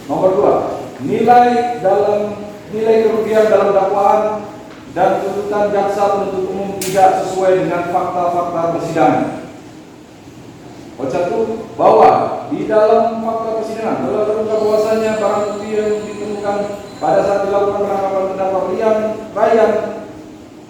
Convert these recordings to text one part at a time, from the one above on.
Nomor 2, nilai kerugian dalam dakwaan dan tuntutan jaksa penuntut umum tidak sesuai dengan fakta-fakta persidangan. Poin 1, bahwa di dalam fakta persidangan telah terungkap bahwasanya barang bukti yang ditemukan pada saat dilakukan penangkapan terdakwa Ryan,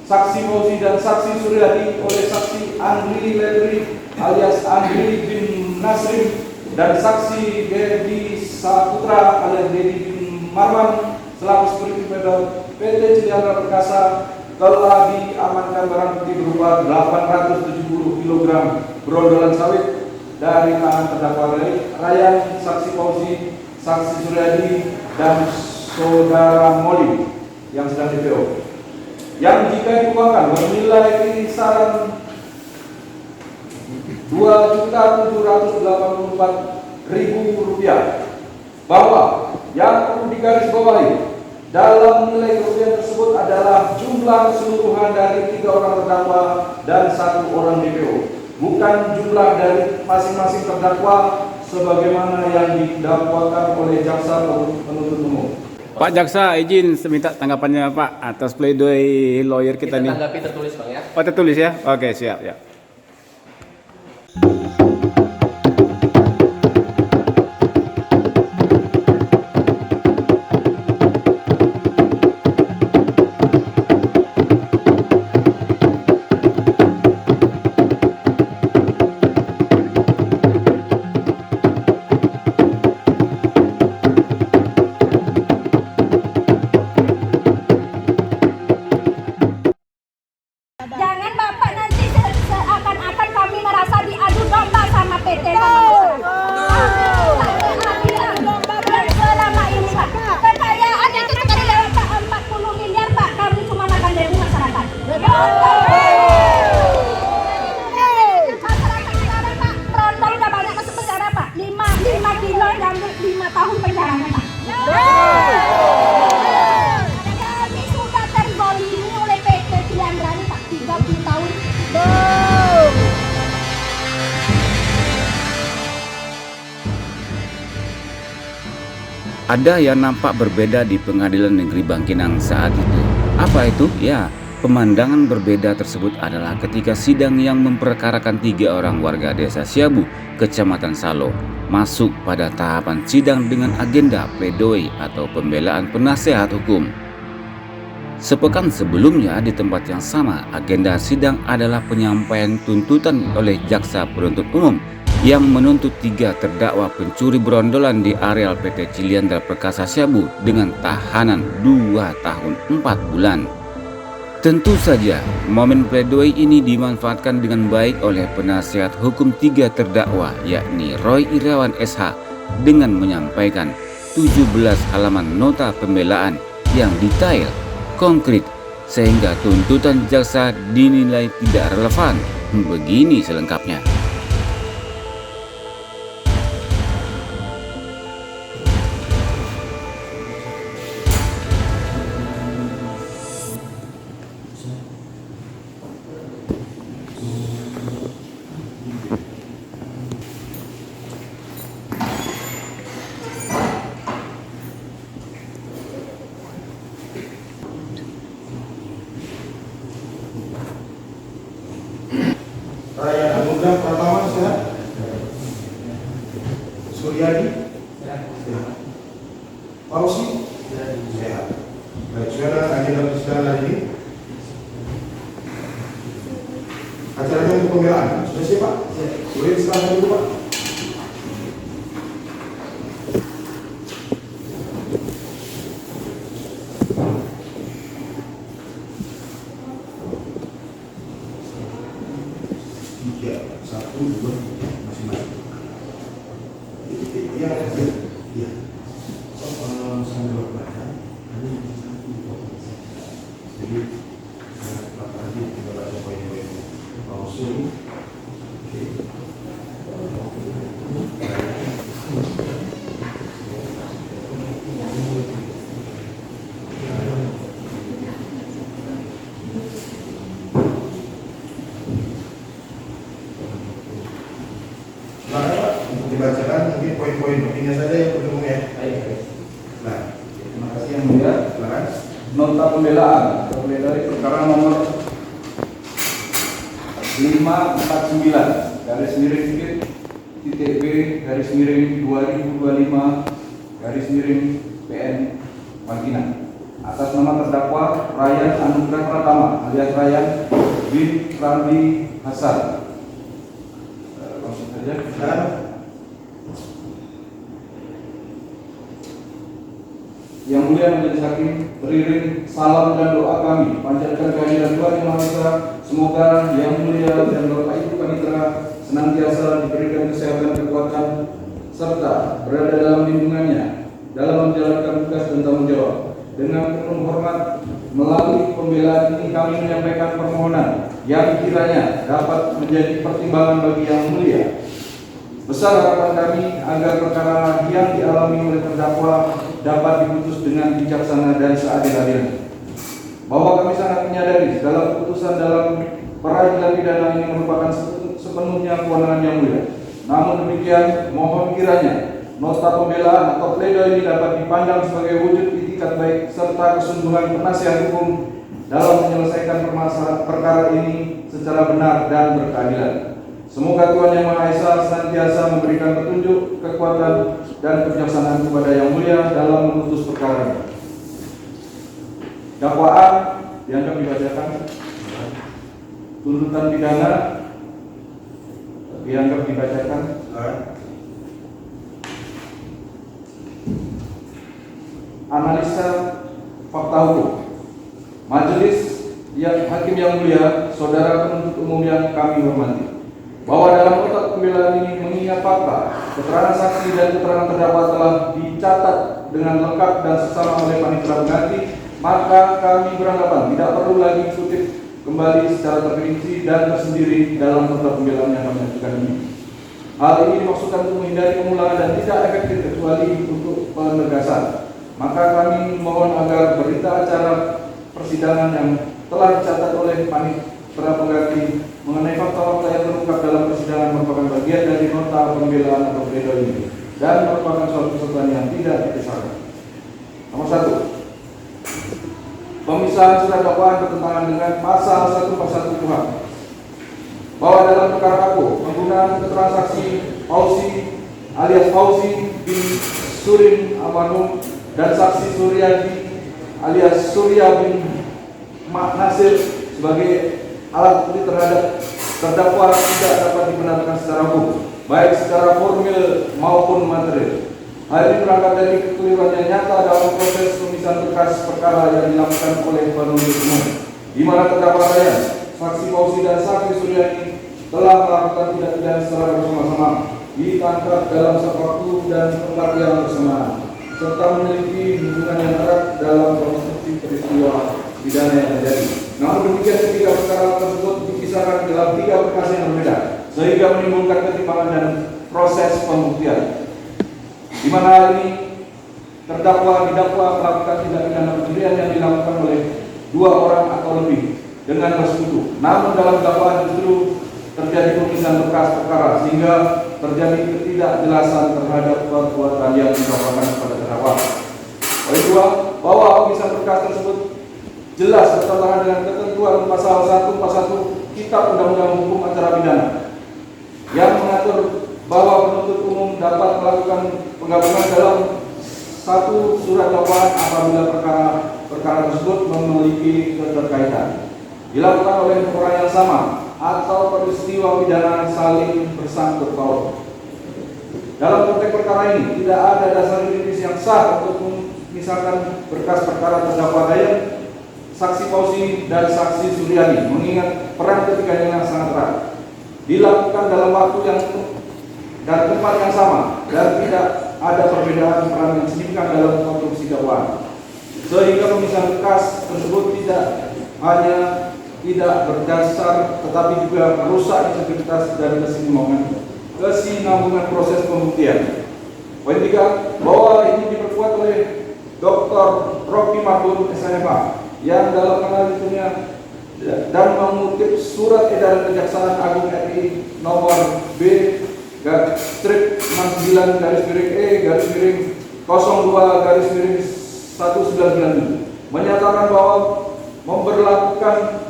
saksi Fauzi dan saksi Suryadi oleh saksi Andri Ledri alias Andri bin Nasrim dan saksi Dedi Saputra alias Dedi bin Marwan selaku superintendent PT Ciliandra Perkasa telah diamankan barang bukti berupa 870 kg brondolan sawit dari tangan terdakwa Ryan, saksi Fauzi, saksi Suryadi dan saudara Moli yang sedang DPO, yang jika diuangkan bernilai kisaran Rp2.784.000, bahwa yang perlu digarisbawahi dalam nilai kerugian tersebut adalah jumlah keseluruhan dari 3 orang terdakwa dan 1 orang DPO, bukan jumlah dari masing-masing terdakwa sebagaimana yang didakwakan oleh jaksa penuntut umum. Pak Jaksa, izin minta tanggapannya Pak atas pledoi lawyer kita nih. Tanggapi tertulis Bang ya. Oh, tertulis ya? Oke, siap ya. Jangan Bapak nanti seakan-akan kami merasa diadu domba sama PT. Dan selama ini Pak, kekayaan itu sekali Pak 40 miliar Pak, kami cuma makan dari masyarakat. Masyarakat sekarang Pak, Rondol udah banyak masuk penjara Pak, 5 kilo dan 5 tahun penjara Pak. Kami sudah terzolimi oleh PT Ciliandra ini Pak, 30 tahun. Ada yang nampak berbeda di Pengadilan Negeri Bangkinang saat itu. Apa itu? Ya, pemandangan berbeda tersebut adalah ketika sidang yang memperkarakan 3 orang warga desa Siabu, Kecamatan Salo, masuk pada tahapan sidang dengan agenda pledoi atau pembelaan penasehat hukum. Sepekan sebelumnya di tempat yang sama, agenda sidang adalah penyampaian tuntutan oleh jaksa penuntut umum yang menuntut 3 terdakwa pencuri berondolan di areal PT Ciliandra Perkasa Siabu dengan tahanan 2 tahun 4 bulan. Tentu saja, momen pledoi ini dimanfaatkan dengan baik oleh penasihat hukum 3 terdakwa, yakni Roy Irawan SH, dengan menyampaikan 17 halaman nota pembelaan yang detail, konkret, sehingga tuntutan jaksa dinilai tidak relevan. Begini selengkapnya. Raya Anugrah Pratama sehat. Suryadi sehat. Fauzi sehat. Baik, saudara, agenda persidangan hari ini. Acaranya untuk pembelaan. Sudah siap Pak? Boleh diserahkan dulu Pak. Tiga, 1, 2, masing-masing. Iya, iya. Sambil baca, jadi tadi kita baca poin-poin klausul. Oke. Untuk dibacakan mungkin poin-poin poin pentingnya saja yang bertemu ya. Baik. Nah, Terima kasih yang mulia. silakan. Nota pembelaan dari perkara nomor 549 garis miring titik B garis miring 2025 garis miring PN Bangkinang atas nama terdakwa Ryan Anugrah Pratama alias Ryan bin Ramli Hasan. Langsung saja. Silakan. Yang mulia majelis hakim, beriring salam dan doa kami panjatkan kehadiran Tuhan Yang Maha Esa. Semoga yang mulia dan Bapak Ibu Panitera senantiasa diberikan kesehatan, kekuatan, serta berada dalam lindungannya dalam menjalankan tugas dan tanggung jawab. Dengan penuh hormat, melalui pembelaan ini kami menyampaikan permohonan yang kiranya dapat menjadi pertimbangan bagi yang mulia. Besar harapan kami agar perkara yang dialami oleh terdakwa dapat diputus dengan bijaksana dan seadil-adilnya. Bahwa kami sangat menyadari segala keputusan dalam peradilan pidana ini merupakan sepenuhnya kewenangan yang mulia. Namun demikian, mohon kiranya nota pembelaan atau pledoi ini dapat dipandang sebagai wujud itikat baik serta kesungguhan penasihat hukum dalam menyelesaikan permasalahan perkara ini secara benar dan berkeadilan. Semoga Tuhan Yang Maha Esa senantiasa memberikan petunjuk, kekuatan, dan kebijaksanaan kepada Yang Mulia dalam memutus perkara ini. Dakwaan dianggap dibacakan. Tuntutan pidana dianggap dibacakan. Silakan. Analisa fakta hukum. Majelis yang hakim yang mulia, saudara penuntut umum yang kami hormati, bahwa dalam nota pembelaan ini mengingat fakta, keterangan saksi dan keterangan terdakwa telah dicatat dengan lengkap dan sesama oleh panitia pengganti, maka kami beranggapan tidak perlu lagi kutip kembali secara terperinci dan tersendiri dalam nota pembelaan yang kami ajukan ini. Hal ini dimaksudkan untuk menghindari pengulangan dan tidak efektif kecuali untuk penegasan. Maka kami mohon agar berita acara persidangan yang telah dicatat oleh panitia pengganti mengenai fakta-fakta yang terungkap dalam persidangan merupakan bagian dari nota pembelaan atau pledoi ini dan merupakan suatu kesatuan yang tidak dipisahkan. Nomor 1. Pemisahan surat dakwaan bertentangan dengan pasal 141 KUHP. Bahwa dalam perkara aku penggunaan keterangan saksi Fauzi alias Fauzi bin Surin Amanum dan saksi Suryadi alias Surya bin Nasir sebagai alat bukti terhadap terdakwa tidak dapat dibenarkan secara hukum, baik secara formil maupun material. Hal ini berangkat dari kekeliruan yang nyata dalam proses pemisahan berkas perkara yang dilakukan oleh penuntut umum, di mana terdakwa Ryan, saksi Fauzi dan saksi Suryani telah melakukan tindak pidana secara bersama-sama, ditangkap dalam satu waktu dan tempat yang bersamaan, serta memiliki hubungan yang erat dalam konstruksi peristiwa pidana yang terjadi. Namun demikian ketiga perkara tersebut dipisahkan dalam tiga berkas yang berbeda, sehingga menimbulkan ketimpangan dan proses pembuktian. Di mana hal ini terdakwa didakwa melakukan tindak pidana pencurian yang dilakukan oleh dua orang atau lebih dengan bersekutu. Namun dalam dakwaan justru terjadi pemisahan berkas perkara sehingga terjadi ketidakjelasan terhadap perbuatan yang didakwakan kepada terdakwa. Poin 2, bahwa pemisahan berkas tersebut jelas bertentangan dengan ketentuan pasal 141 Kitab Undang-Undang Hukum Acara Pidana yang mengatur bahwa penuntut umum dapat melakukan penggabungan dalam satu surat dakwaan apabila perkara tersebut memiliki keterkaitan, dilakukan oleh orang yang sama atau peristiwa pidana saling bersangkut paut. Dalam konteks perkara ini tidak ada dasar yuridis yang sah untuk memisahkan berkas perkara terdakwa Ryan, saksi Fauzi dan saksi Suryani, mengingat peran ketiganya yang sangat erat, dilakukan dalam waktu yang dan tempat yang sama dan tidak ada perbedaan peran yang signifikan dalam konstruksi dakwaan, sehingga pemisahan berkas tersebut tidak hanya tidak berdasar tetapi juga merusak integritas dan kesinambungan proses pembuktian. Poin 3, bahwa ini diperkuat oleh Dr. Rocky Margun SMA yang dalam analisisnya dan mengutip surat edaran Kejaksaan Agung RI nomor B strip 69 garis miring E garis miring 02 garis miring 1997 menyatakan bahwa memberlakukan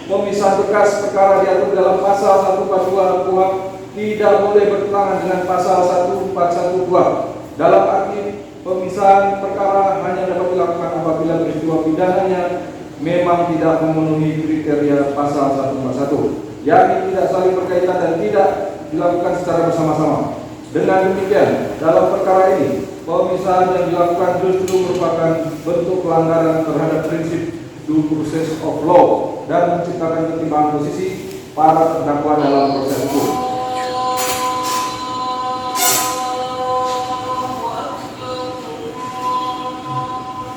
pemisahan berkas perkara diatur dalam pasal 142 KUHP tidak boleh bertentangan dengan pasal 141 KUHP. Dalam arti pemisahan perkara hanya dapat dilakukan apabila peristiwa pidananya memang tidak memenuhi kriteria pasal 141, yakni tidak saling berkaitan dan tidak dilakukan secara bersama-sama. Dengan demikian, dalam perkara ini, pemisahan yang dilakukan justru merupakan bentuk pelanggaran terhadap prinsip due process of law dan menciptakan ketimpangan posisi para terdakwa dalam proses hukum.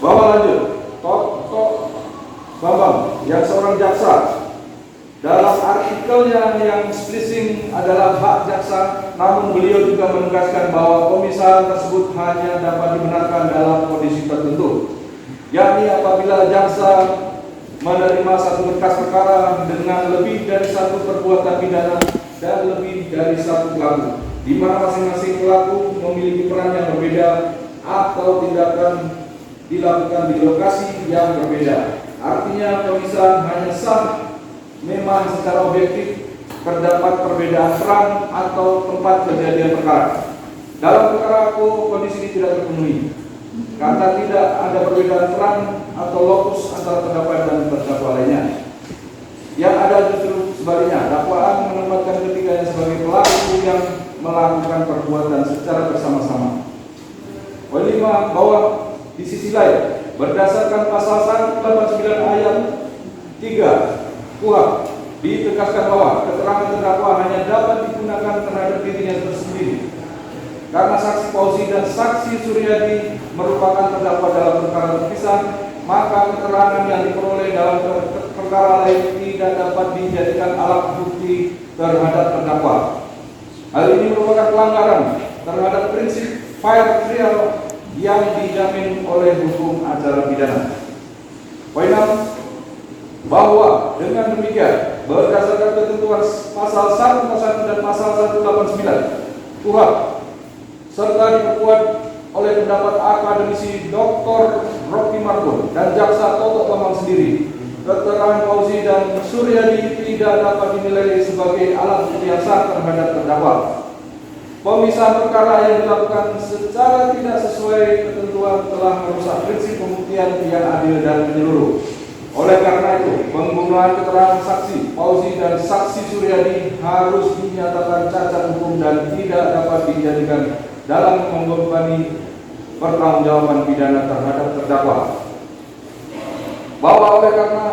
Bahwa lanjut, Bambang yang seorang jaksa dalam artikelnya yang splicing adalah hak jaksa, namun beliau juga menegaskan bahwa pemisahan tersebut hanya dapat dibenarkan dalam kondisi tertentu, yakni apabila jaksa menerima satu berkas perkara dengan lebih dari satu perbuatan pidana dan lebih dari satu pelaku, di mana masing-masing pelaku memiliki peran yang berbeda atau tindakan dilakukan di lokasi yang berbeda. Artinya pemisahan hanya sah memang secara objektif terdapat perbedaan peran atau tempat kejadian perkara. Dalam perkara aku kondisi ini tidak terpenuhi karena tidak ada perbedaan peran atau lokus antara terdakwa dan terdakwa lainnya. Yang ada justru sebaliknya, dakwaan menempatkan ketiganya sebagai pelaku yang melakukan perbuatan secara bersama-sama. Kelima, bahwa di sisi lain, berdasarkan pasal 189 ayat 3 KUHP ditegaskan bahwa keterangan terdakwa hanya dapat digunakan terhadap dirinya tersendiri. Karena saksi Fauzi dan saksi Suryadi merupakan terdakwa dalam perkara terpisah, maka keterangan yang diperoleh dalam perkara lain tidak dapat dijadikan alat bukti terhadap terdakwa. Hal ini merupakan pelanggaran terhadap prinsip fair trial yang dijamin oleh hukum acara pidana. Poin 6, bahwa dengan demikian berdasarkan ketentuan pasal 101 dan pasal 189 KUHP serta diperkuat oleh pendapat akademisi Dr. Rocky Margon dan jaksa Toto Bambang sendiri, keterangan Fauzi dan Suryadi tidak dapat dinilai sebagai alat bukti yang sah terhadap terdakwa. Pemisahan perkara yang dilakukan secara tidak sesuai ketentuan telah merusak prinsip pembuktian yang adil dan menyeluruh. Oleh karena itu, penggunaan keterangan saksi Fauzi dan saksi Suryadi harus dinyatakan cacat hukum dan tidak dapat dijadikan dalam membebani pertanggungjawaban pidana terhadap terdakwa. Bahwa oleh karena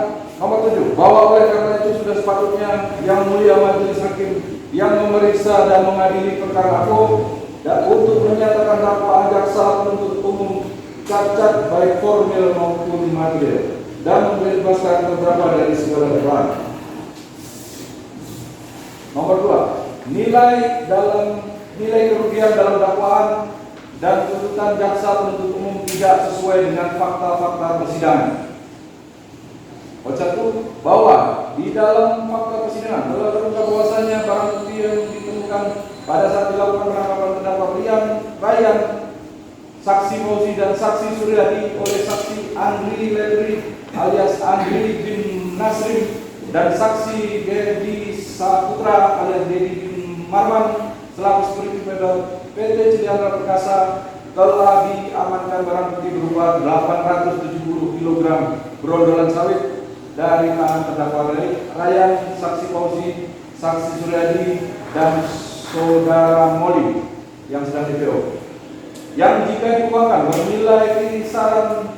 nomor 7, bahwa oleh karena itu sudah sepatutnya Yang Mulia Majelis Hakim yang memeriksa dan mengadili perkara aku dan untuk menyatakan dakwaan jaksa penuntut umum cacat baik formil maupun material dan membebaskan beberapa dari segala dakwaan. Nomor 2, nilai kerugian dalam dakwaan dan tuntutan jaksa penuntut umum tidak sesuai dengan fakta-fakta persidangan. Satu, bahwa di dalam fakta persidangan telah terungkap bahwasanya barang bukti yang ditemukan pada saat dilakukan penangkapan terdakwa Ryan, saksi Fauzi dan saksi Suryadi oleh saksi Andri Ledri alias Andri bin Nasrim dan saksi Dedi Saputra alias Dedi bin Marwan selaku security PT Ciliandra Perkasa telah diamankan barang bukti berupa 870 kg brondolan sawit dari tangan terdakwa Ryan, saksi Fauzi, saksi Suryadi, dan saudara Moli yang sedang DPO, yang jika dikuangkan bernilai kisaran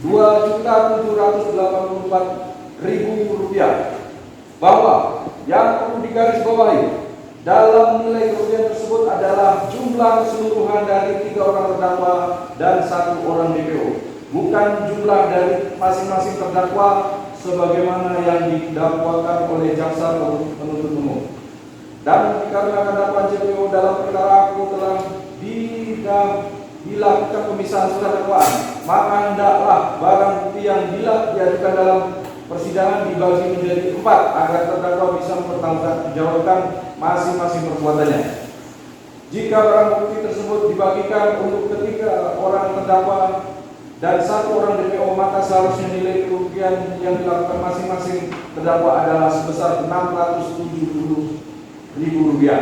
Rp2.784.000, bahwa yang perlu digarisbawahi dalam nilai kerugian tersebut adalah jumlah keseluruhan dari 3 orang terdakwa dan 1 orang DPO, bukan jumlah dari masing-masing terdakwa sebagaimana yang didakwakan oleh jaksa penuntut umum. Dan dikarenakan dakwaan JPO dalam perkara aku telah dilakukan pemisahan surat dakwaan, maka hendaklah barang bukti yang diajukan dalam persidangan dibagi menjadi 4 agar terdakwa bisa mempertanggungjawabkan masing-masing perbuatannya. Jika barang bukti tersebut dibagikan untuk ketiga orang terdakwa dan 1 orang DPO, maka seharusnya nilai kerugian yang dilakukan masing-masing terdakwa adalah sebesar Rp670.000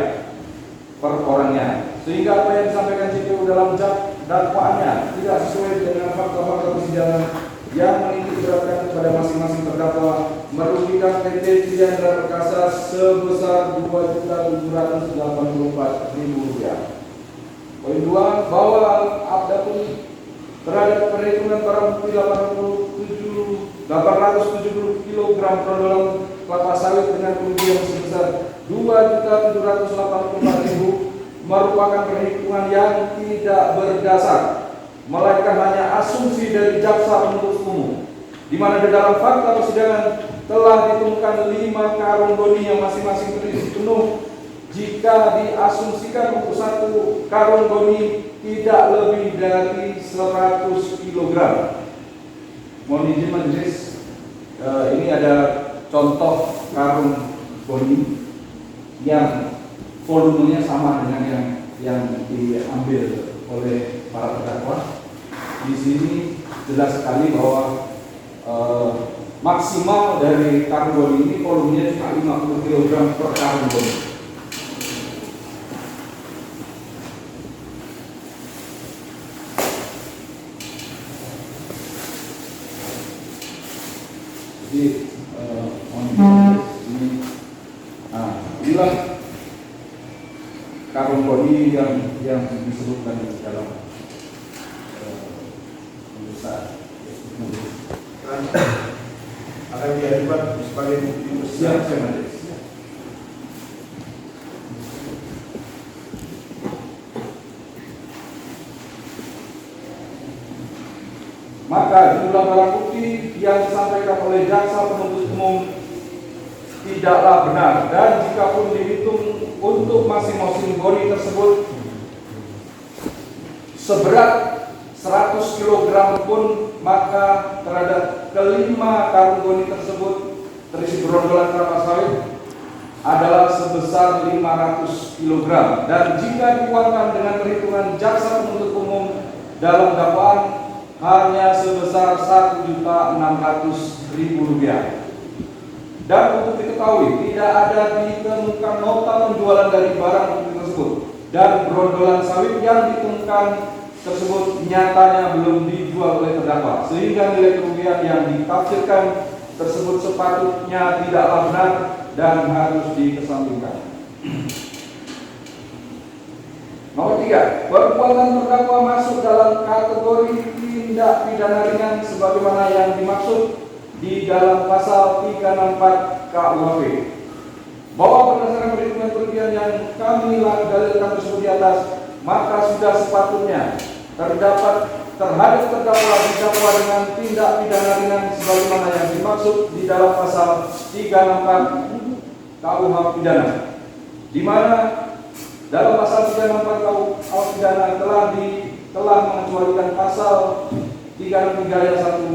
per orangnya. Sehingga apa yang disampaikan JPU dalam dakwaannya tidak sesuai dengan fakta-fakta persidangan yang menitik beratkan kepada masing-masing terdakwa, merugikan PT Triandra Perkasa sebesar Rp2.784.000. Poin 2, bahwa adapun terhadap perhitungan barang bukti 870 kg brondolan kelapa sawit dengan kerugian sebesar Rp2.784.000 merupakan perhitungan yang tidak berdasar, melainkan hanya asumsi dari jaksa penuntut umum, di mana di dalam fakta persidangan telah ditemukan 5 karung goni yang masing-masing terisi penuh. Jika diasumsikan untuk 1 karung goni tidak lebih dari 100 kg. Mohon izin majelis, ini ada contoh karung goni yang volumenya sama dengan yang diambil oleh para terdakwa. Di sini jelas sekali bahwa maksimal dari karung goni ini volumenya cuma 50 kg per karung goni. Jadi ini, inilah karung goni yang disebutkan di dalam pemeriksaan. Akan diajukan sebagai bukti persidangan. Maka jumlah barang bukti yang disampaikan oleh jaksa penuntut umum tidaklah benar, dan jika pun dihitung untuk masing-masing goni tersebut seberat 100 kg pun, maka terhadap kelima karung goni tersebut terisi brondolan kelapa sawit adalah sebesar 500 kg, dan jika dikuatkan dengan perhitungan jaksa penuntut umum dalam dakwaan hanya sebesar Rp1.600.000. Dan untuk diketahui, tidak ada ditemukan nota penjualan dari barang bukti tersebut, dan brondolan sawit yang ditemukan tersebut nyatanya belum dijual oleh terdakwa, sehingga nilai kerugian yang ditafsirkan tersebut sepatutnya tidaklah benar dan harus dikesampingkan. Nomor 3, perbuatan terdakwa masuk dalam kategori tindak pidana ringan sebagaimana yang dimaksud di dalam pasal 364 KUHP. Bahwa berdasarkan perhitungan kerugian yang kami dalilkan tersebut di atas, maka sudah sepatutnya terdapat terhadap terdakwa didakwa dengan tindak pidana ringan sebagaimana yang dimaksud di dalam pasal 364 KUH pidana, di mana dalam pasal 364 KUH pidana telah mengecualikan pasal 363 ayat 1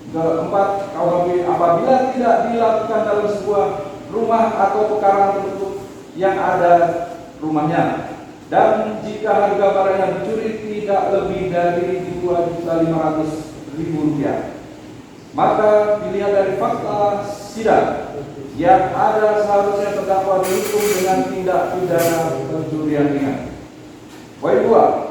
ke 4 KUHP apabila tidak dilakukan dalam sebuah rumah atau pekarangan tertutup yang ada rumahnya, dan jika harga barang yang dicuri tidak lebih dari Rp2.500.000. Maka dilihat dari fakta sidang yang ada, seharusnya terdakwa dihukum dengan tindak pidana pencurian ringan. Poin 2,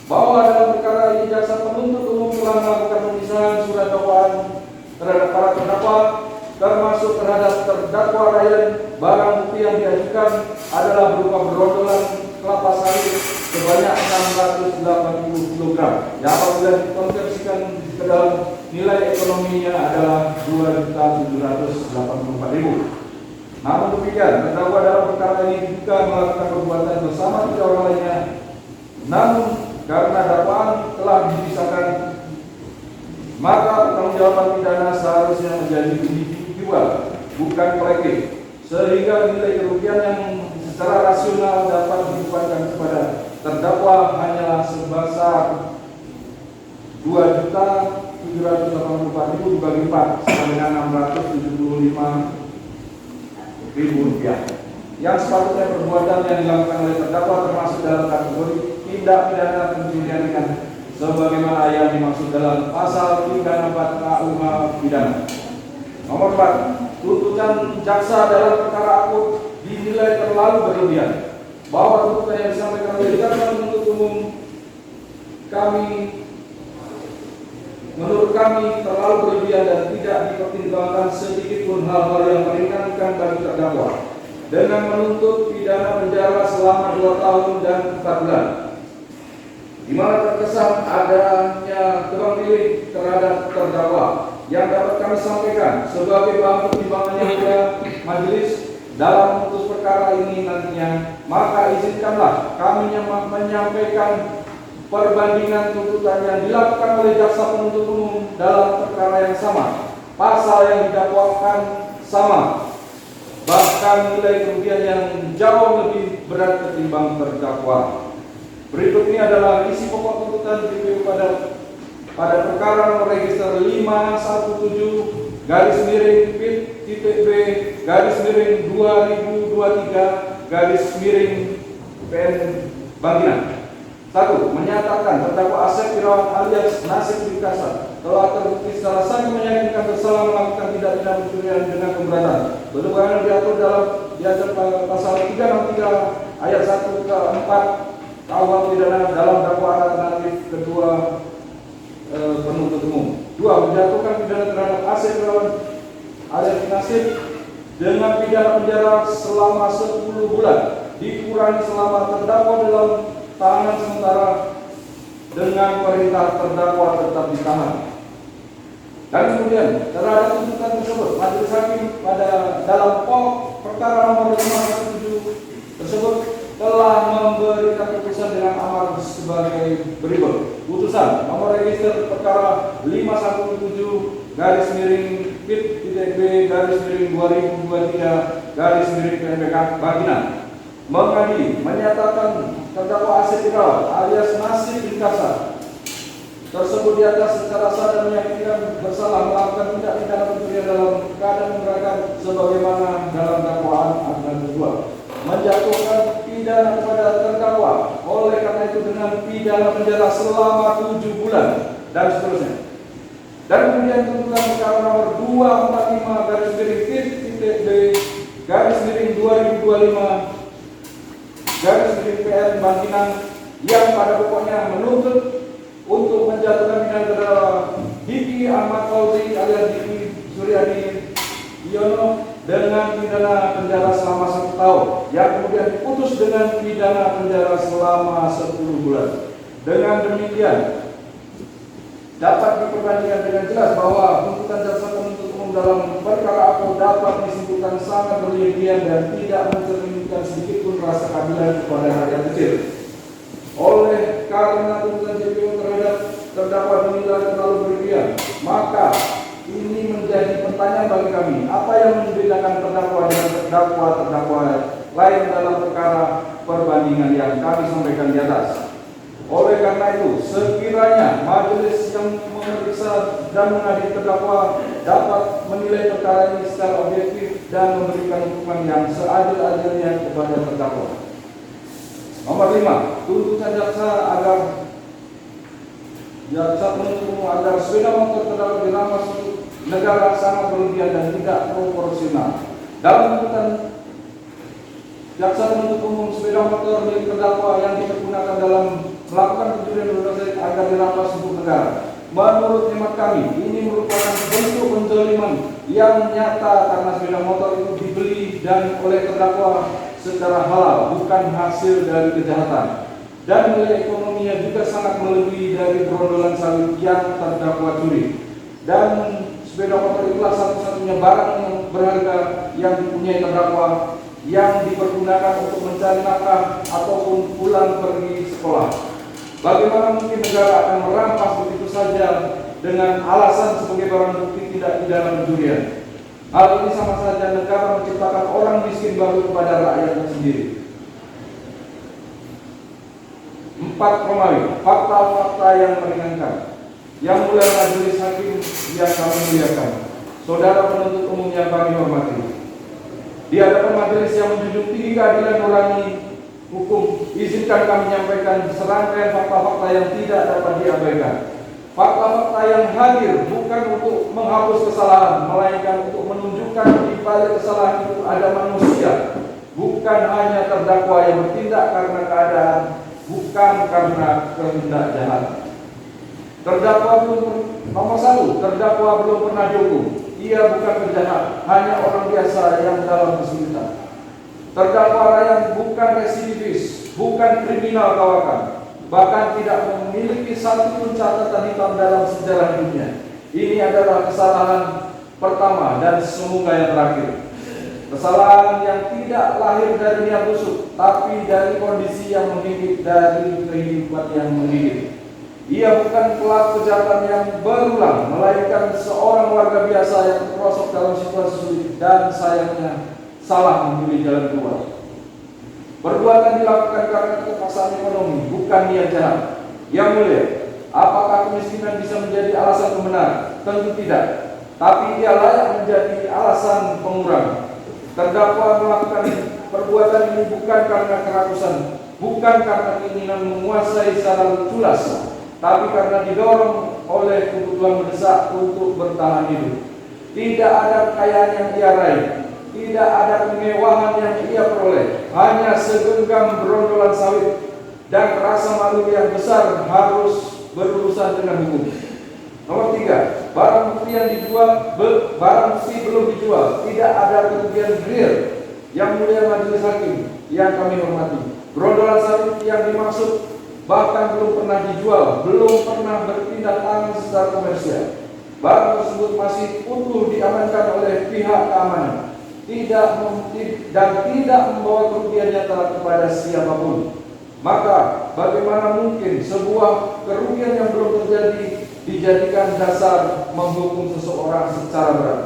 bahwa dalam perkara ini jaksa penuntut umum telah melakukan pemisahan surat dakwaan terhadap para terdakwa, termasuk terhadap terdakwa Ryan. Barang bukti yang diajukan adalah berupa brondolan kelapa sawit sebanyak 680 kg yang apabila dikonversikan ke dalam nilai ekonominya adalah Rp2.784.000. Namun demikian, terdakwa dalam perkara ini juga melakukan perbuatan bersama 3 orang lainnya. Namun karena dakwaan telah dipisahkan, maka pertanggungjawaban pidana seharusnya menjadi individual, bukan kolektif, sehingga nilai kerugian yang secara rasional dapat dibebankan kepada terdakwa hanyalah sebesar Rp2.784.000 784.000 dibagi 4 sama dengan Rp675.000 yang sepatutnya perbuatan yang dilakukan oleh terdakwa termasuk dalam kategori tindak pidana pencurian ikan sebagaimana yang dimaksud dalam pasal 364 KUH pidana. Nomor 4, tuntutan jaksa dalam perkara akut dinilai terlalu berlebihan. Bahwa tuntutan yang disampaikan oleh jaksa penuntut umum menurut kami terlalu berlebihan dan tidak dipertimbangkan sedikit pun hal-hal yang meringankan bagi terdakwa dengan menuntut pidana penjara selama 2 tahun dan 4 bulan, di mana terkesan adanya tebang pilih terhadap terdakwa yang dapat kami sampaikan sebagai bahan pertimbangannya pada majelis dalam memutus perkara ini nantinya. Maka izinkanlah kami menyampaikan perbandingan tuntutan yang dilakukan oleh jaksa penuntut umum dalam perkara yang sama, pasal yang didakwakan sama, bahkan nilai kerugian yang jauh lebih berat ketimbang terdakwa. Berikut ini adalah isi pokok tuntutan JPU pada perkara nomor register 517 garis miring PIT-B garis miring 2023 garis miring PN Bangkinang. 1. Menyatakan terdakwa Asep Irawan alias Nasib Bikasa telah terbukti secara sah meyakinkan bersalah melakukan tindak pidana pencurian dengan keberatan sebagaimana diatur pada pasal 363 ayat 1 ke 4 KUH pidana dalam dakwaan alternatif kedua penuntut umum. 2. Menjatuhkan pidana terhadap Asep Irawan alias Nasib dengan pidana penjara selama 10 bulan dikurangi selama terdakwa dalam tahanan sementara dengan perintah terdakwa tetap ditahan. Dan kemudian terhadap tuntutan tersebut majelis hakim dalam pokok perkara nomor 517 tersebut telah memberikan putusan dengan amar sebagai berikut. Putusan nomor register perkara 517 garis miring PIT-B garis miring 2023 garis miring PN Bangkinang mengadili menyatakan terdakwa Asep Irawan alias Nasib Bikasa tersebut di atas secara sah dan meyakinkan bersalah melakukan tindak pidana pencurian dalam keadaan memberatkan sebagaimana dalam dakwaan alternatif 2, menjatuhkan pidana kepada terdakwa oleh karena itu dengan pidana penjara selama 7 bulan dan seterusnya. Dan kemudian tuntutan perkara nomor 245 garis miring PIT-B garis miring 2025 garis miring PN Bangkinang yang pada pokoknya menuntut untuk menjatuhkan pidana terdakwa Diki Ahmad Fauzi alias Diki Suryadi Yono dengan pidana penjara selama 1 tahun yang kemudian diputus dengan pidana penjara selama 10 bulan. Dengan demikian dapat diperbandingkan dengan jelas bahwa tuntutan jaksa penuntut umum dalam perkara aku dapat disimpulkan sangat berlebihan dan tidak mencerminkan sedikit pun rasa keadilan kepada rakyat kecil. Oleh karena tuntutan JPU terhadap terdakwa dinilai terlalu berlebihan, maka ini menjadi pertanyaan bagi kami, apa yang membedakan terdakwa dengan terdakwa lain dalam perkara perbandingan yang kami sampaikan di atas. Oleh karena itu, sekiranya majelis yang memeriksa dan mengadili terdakwa dapat menilai perkara ini secara objektif dan memberikan hukuman yang seadil-adilnya kepada terdakwa. Nomor 5, tuntutan jaksa agar jaksa penuntut umum agar sepeda motor terdakwa dirampas untuk negara sangat berlebihan dan tidak proporsional. Dalam tuntutan jaksa penuntut umum sepeda motor milik terdakwa yang dipergunakan dalam melakukan pencurian berbagai agar dirampas untuk negara. Menurut hemat kami, ini merupakan bentuk penzaliman yang nyata karena sepeda motor itu dibeli dan oleh terdakwa secara halal, bukan hasil dari kejahatan. Dan nilai ekonominya juga sangat melebihi dari brondolan sawit yang terdakwa curi. Dan sepeda motor itulah satu-satunya barang yang berharga yang dipunyai terdakwa yang dipergunakan untuk mencari nafkah ataupun pulang pergi sekolah. Bagaimana mungkin negara akan merampas begitu saja dengan alasan sebagai barang bukti tidak pidana pencurian? Hal ini sama saja negara menciptakan orang miskin baru kepada rakyatnya sendiri. 4. Fakta-fakta yang meringankan. Yang mulia majelis hakim yang kami muliakan, saudara penuntut umum yang kami hormati, di hadapan majelis yang menjunjung tinggi keadilan nurani hukum, izinkan kami menyampaikan serangkaian fakta-fakta yang tidak dapat diabaikan. Fakta-fakta yang hadir bukan untuk menghapus kesalahan, melainkan untuk menunjukkan di balik kesalahan itu ada manusia, bukan hanya terdakwa yang bertindak karena keadaan, bukan karena kehendak jahat. Terdakwa nomor 1, terdakwa belum pernah dihukum. Ia bukan penjahat, hanya orang biasa yang dalam kesulitan. Terdakwa Ryan bukan residivis, bukan kriminal kawakan, bahkan tidak memiliki satu pun catatan hitam dalam sejarah dunia. Ini adalah kesalahan pertama dan semoga yang terakhir. Kesalahan yang tidak lahir dari niat busuk, tapi dari kondisi yang menggigit, dari kehidupan yang menggigit. Ia bukan pelaku kejahatan yang berulang, melainkan seorang warga biasa yang terperosok dalam situasi sulit dan sayangnya salah memilih jalan keluar. Perbuatan dilakukan karena keterpaksaan ekonomi, bukan niat jahat. Yang mulia, apakah kemiskinan bisa menjadi alasan pembenar? Tentu tidak. Tapi ia layak menjadi alasan pengurang. Terdakwa melakukan perbuatan ini bukan karena kerakusan, bukan karena keinginan menguasai secara culas, tapi karena didorong oleh kebutuhan mendesak untuk bertahan hidup. Tidak ada kekayaan yang ia raih, tidak ada kemewahan yang ia peroleh, hanya segenggam berondolan sawit dan rasa malu yang besar harus berurusan dengan hukum. Nomor 3, barang bukti yang dijual, barang bukti belum dijual, tidak ada kerugian real. Yang mulia majelis hakim yang kami hormati, berondolan sawit yang dimaksud bahkan belum pernah dijual, belum pernah berpindah tangan secara komersial. Barang tersebut masih utuh diamankan oleh pihak keamanan, tidak membawa kerugian nyata kepada siapapun. Maka bagaimana mungkin sebuah kerugian yang belum terjadi dijadikan dasar menghukum seseorang secara berat?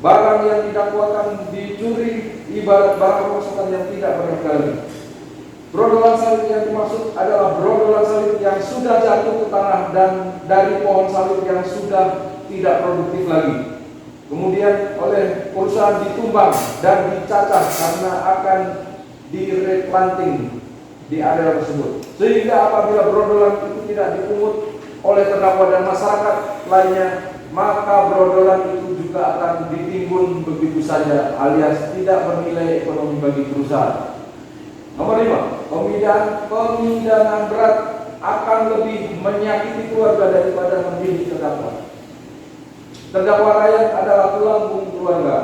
Barang yang didakwakan dicuri ibarat barang rongsokan yang tidak berkali. Brondolan sawit yang dimaksud adalah brondolan sawit yang sudah jatuh ke tanah dan dari pohon sawit yang sudah tidak produktif lagi, kemudian oleh perusahaan ditumbang dan dicacah karena akan direplanting di area tersebut. Sehingga apabila brondolan itu tidak dipungut oleh terdakwa dan masyarakat lainnya, maka brondolan itu juga akan ditimbun begitu saja alias tidak bernilai ekonomi bagi perusahaan. Nomor 5, pemindahan berat akan lebih menyakiti keluarga daripada mendidik terdakwa. Terdakwa Ryan adalah tulang punggung keluarga.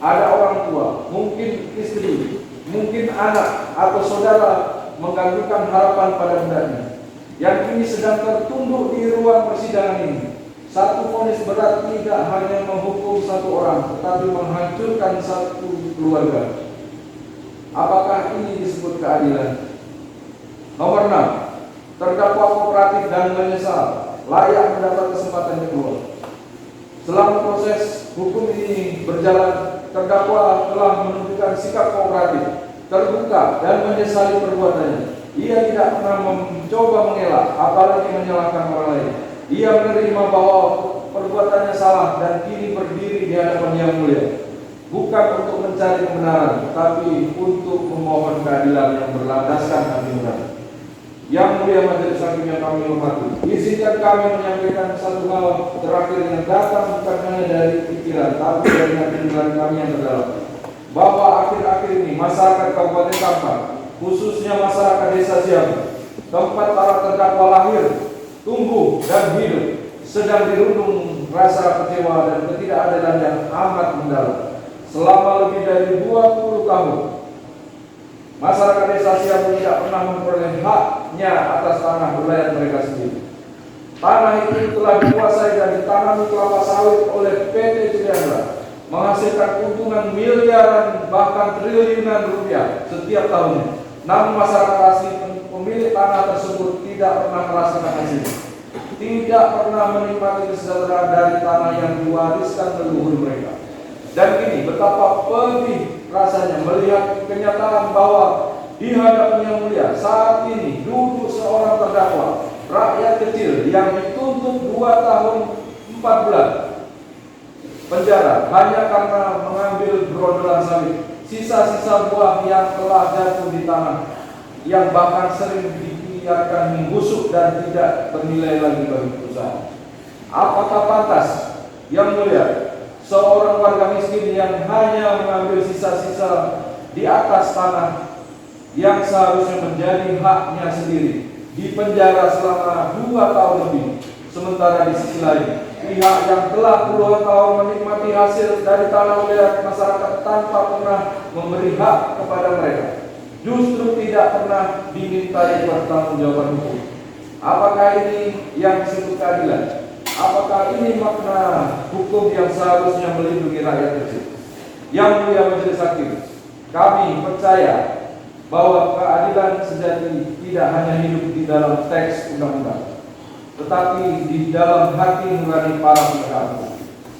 Ada orang tua, mungkin istri, mungkin anak atau saudara menggantungkan harapan pada hendaknya, yang kini sedang tertunduk di ruang persidangan ini. Satu vonis berat tidak hanya menghukum satu orang, tetapi menghancurkan satu keluarga. Apakah ini disebut keadilan? Nomor 6, terdakwa kooperatif dan menyesal, layak mendapat kesempatan kedua. Selama proses hukum ini berjalan, terdakwa telah menunjukkan sikap kooperatif, terbuka dan menyesali perbuatannya. Ia tidak pernah mencoba mengelak, apalagi menyalahkan orang lain. Ia menerima bahwa perbuatannya salah dan kini berdiri di hadapan Yang Mulia, bukan untuk mencari kebenaran, tapi untuk memohon keadilan yang berlandaskan hati nurani. Yang mulia majelis hakim yang kami hormati, izinkan kami menyampaikan satu hal terakhir yang datang bukan hanya dari pikiran, tapi dari hati nurani kami yang terdalam, bahwa akhir-akhir ini masyarakat Kabupaten Kampar, khususnya masyarakat Desa Siabu, tempat para terdakwa lahir, tumbuh dan hidup, sedang dirundung rasa kecewa dan ketidakadilan yang amat mendalam. Selama lebih dari 20 tahun, masyarakat Desa Siabu tidak pernah memperoleh haknya atas tanah wilayah mereka sendiri. Tanah itu telah dikuasai dan ditanami kelapa sawit oleh PT Ciliandra, menghasilkan keuntungan miliaran bahkan triliunan rupiah setiap tahunnya. Namun masyarakat asli pemilik tanah tersebut tidak pernah merasakan hasilnya, tidak pernah menikmati kesejahteraan dari tanah yang diwariskan leluhur mereka. Dan kini betapa pedih rasanya melihat kenyataan bahwa di hadapan Yang Mulia saat ini duduk seorang terdakwa, rakyat kecil yang dituntut 2 tahun 4 bulan penjara hanya karena mengambil brondolan sawit, sisa-sisa buah yang telah jatuh di tanah, yang bahkan sering dibiarkan membusuk dan tidak bernilai lagi bagi perusahaan. Apakah pantas, Yang Mulia, seorang warga miskin yang hanya mengambil sisa-sisa di atas tanah yang seharusnya menjadi haknya sendiri dipenjara selama 2 tahun lebih, sementara di sisi lain pihak yang telah puluhan tahun menikmati hasil dari tanah wilayah masyarakat tanpa pernah memberi hak kepada mereka justru tidak pernah dimintai pertanggungjawaban hukum. Apakah ini yang disebut keadilan? Apakah ini makna hukum yang seharusnya melindungi rakyat kecil? Yang Mulia Majelis Hakim, kami percaya bahwa keadilan sejati tidak hanya hidup di dalam teks undang-undang, tetapi di dalam hati nurani para penegak.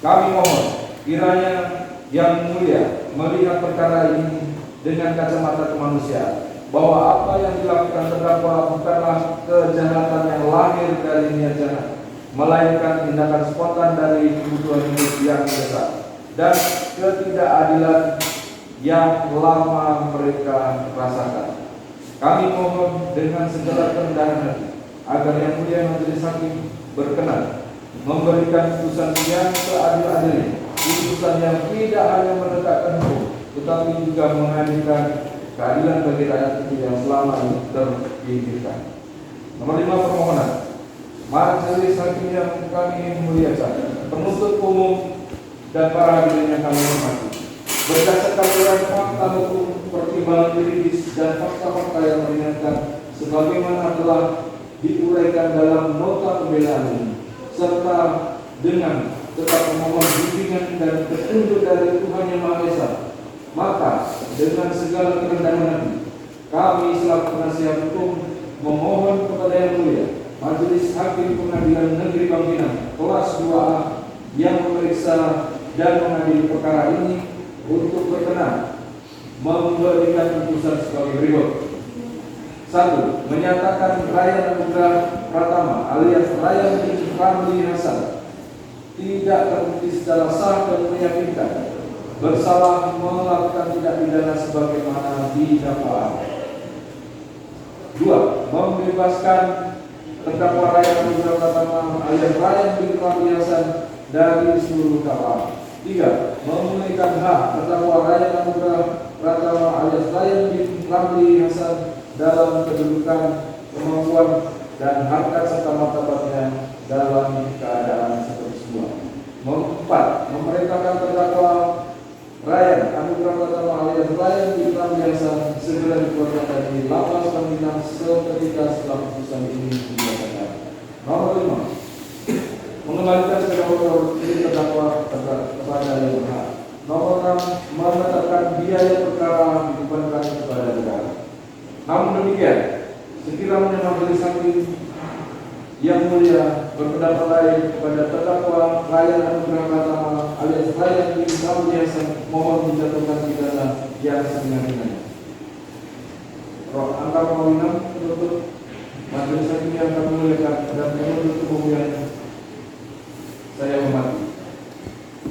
Kami mohon kiranya Yang Mulia melihat perkara ini dengan kacamata kemanusiaan, bahwa apa yang dilakukan terdakwa bukanlah kejahatan yang lahir dari niat jahat, melainkan tindakan spontan dari kebutuhan hidup yang mendesak dan ketidakadilan yang lama mereka rasakan. Kami mohon dengan segala kerendahan hati agar Yang Mulia Majelis Hakim berkenan memberikan putusan yang seadil-adilnya, putusan yang tidak hanya menegakkan hukum, tetapi juga menghadirkan keadilan bagi rakyat kecil yang selama ini terpinggirkan. Nomor 5 permohonan. Majelis Hakim yang kami muliakan, penuntut umum dan para hadirin yang kami hormati, berdasarkan uraian fakta hukum, pertimbangan yuridis dan fakta-fakta yang meringankan sebagaimana telah diuraikan dalam nota pembelaan ini, serta dengan tetap memohon bimbingan dan petunjuk dari Tuhan Yang Maha Esa, maka dengan segala kerendahan hati kami selaku penasihat hukum memohon kepada Yang Mulia Majelis Hakim Pengadilan Negeri Bangkinang kelas 2A yang memeriksa dan mengadili perkara ini untuk berkenan memberikan putusan sebagai berikut. 1. Menyatakan Ryan Anugrah Pratama alias Ryan bin Ramli Hasan tidak terbukti secara sah dan meyakinkan bersalah melakukan tindak pidana sebagaimana didakwa. 2. Membebaskan terdakwa Ryan Anugrah Pratama alias Ryan bin Ramli Hasan dari seluruh dakwaan. 3. Memulihkan hak terdakwa Ryan Anugrah Pratama alias Ryan bin Ramli Hasan dalam kedudukan, kemampuan, dan harkat serta martabatnya dalam keadaan seperti semua. 4. Memerintahkan terdakwa Ryan Anugrah Pratama alias Ryan bin Ramli Hasan segera dikeluarkan dari lapas Bangkinang seketika setelah putusan ini dibacakan. Nomor 5. Mengembalikan sepeda motor milik terdakwa kepada yang berhak. Nomor 6. Menetapkan biaya perkara dibebankan kepada negara. Namun demikian, sekiranya Majelis Hakim Yang Mulia berpendapat lain kepada terdakwa Ryan Anugrah Pratama alias Ryan bin Ramli Hasan, mohon dijatuhkan pidana yang seringan-ringannya. Angka permohonan penuntut Majelis Hakim yang kami muliakan dan penuntut umum yang saya hormati.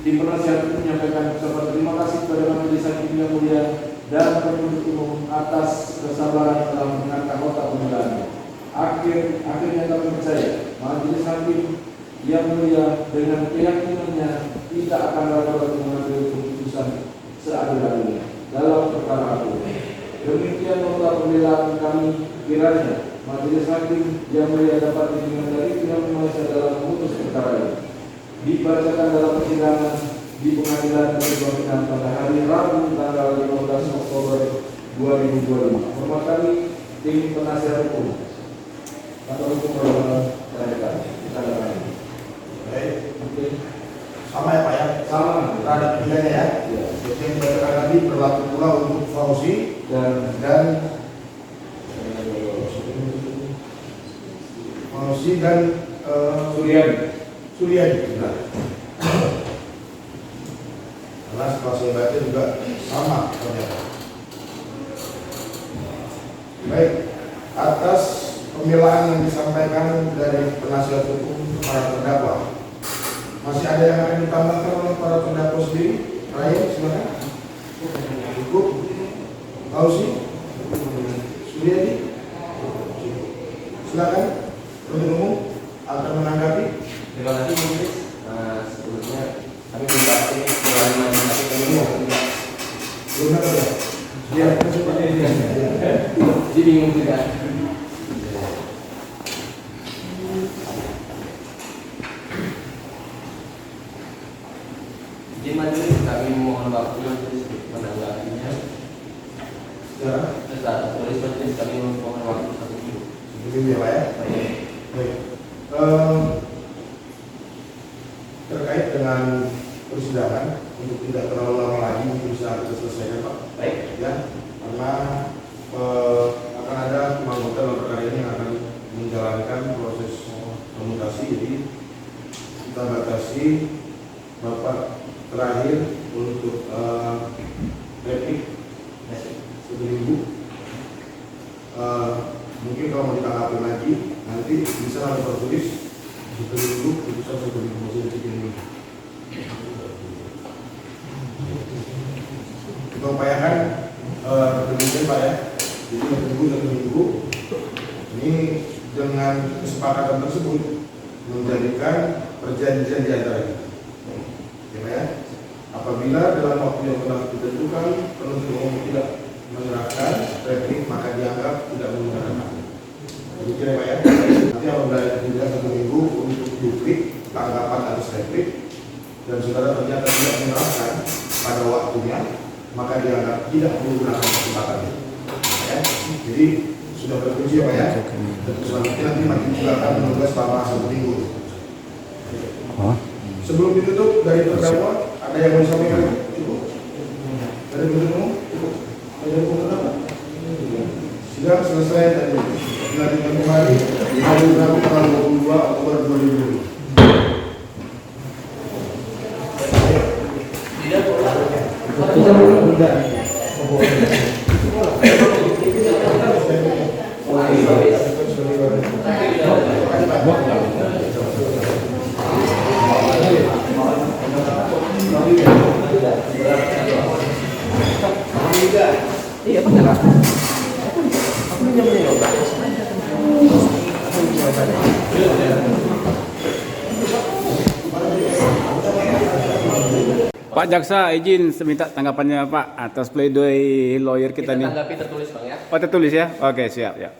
Tim penasihat menyampaikan ucapan terima kasih kepada Majelis Hakim Yang Mulia dan penuntut umum atas kesabaran dalam mendengarkan nota pembelaan. Akhirnya kami percaya Majelis Hakim Yang Mulia dengan keyakinannya tidak akan ragu-ragu mengambil keputusan seadil-adilnya dalam perkara itu. Demikian nota pembelaan kami, kiranya Majelis Hakim Yang Mulia dapat dibimbing dari pihak Malaysia dalam memutus perkara ini. Dibacakan dalam persidangan di Pengadilan Negeri Bangkinang pada hari Rabu tanggal 15 Oktober 2025. Hormat kami, tim penasihat hukum atau hukum peradilan. Kita lakukan. Baik. Oke. Sama ya Pak ya? Sama. Terhadap pilihannya ya? Ya. Jadi yang dikatakan tadi berlaku pula untuk Fauzi dan Suryadi. Nah. Karena setelah saya baca juga sama ternyata. Baik, atas pembelaan yang disampaikan dari penasihat hukum para terdakwa. Masih ada yang akan ditambahkan oleh para terdakwa sendiri? Raya, silakan. Cukup. Ausi, Suryadi, silakan. Penuntut umum akan menanggapi. Terima kasih Majelis. Sebelumnya kami minta ini pengalaman tapi kami mau Belum ada ya? Iya. jadi bingung juga. Jadi Majelis kami mohon waktu Majelis untuk menanggapinya. Ya. Setelah tulis Majelis kami mohon waktu 1 minggu. Begini ya Pak ya. Baik. Baik. Terkait dengan persidangan untuk tidak terlalu lama lagi mungkin bisa kita selesaikan Pak. Baik. Ya, karena akan ada anggota dalam perkara ini yang akan menjalankan proses komutasi, jadi kita batasi Bapak terakhir untuk replik 1 minggu. Mungkin kalau mau ditanggapi lagi nanti bisa ada tertulis 1 minggu, putusan 1 minggu, maksudnya 3 minggu. Kita upayakan demikian Pak ya. Jadi 1 minggu ini dengan kesepakatan tersebut menjadikan perjanjian di antara kita. Ya Pak ya. Apabila dalam waktu yang telah ditentukan penuntut umum tidak menyerahkan replik maka dianggap tidak menggunakan hak. Demikian ya Pak ya. Nanti apabila tidak 1 minggu untuk duplik tanggapan atas replik dan saudara ternyata tidak menyerahkan pada waktunya maka dianggap tidak menggunakan kesempatan itu. Ya. Jadi sudah terkunci ya Pak ya. Dan selanjutnya nanti makin juga akan menugas selama 1 minggu. Sebelum ditutup dari terdakwa ada yang mau disampaikan? Cukup. Dari penuntut umum? Cukup. Dari penuntut apa? Sidang selesai dan dilanjutkan kembali hari Rabu tanggal 22 Oktober 2020. Iya benar. Pak Jaksa, izin minta tanggapannya Pak atas pledoi lawyer kita nih. Tanggapi tertulis Bang ya. Oh tertulis ya? Oke siap ya.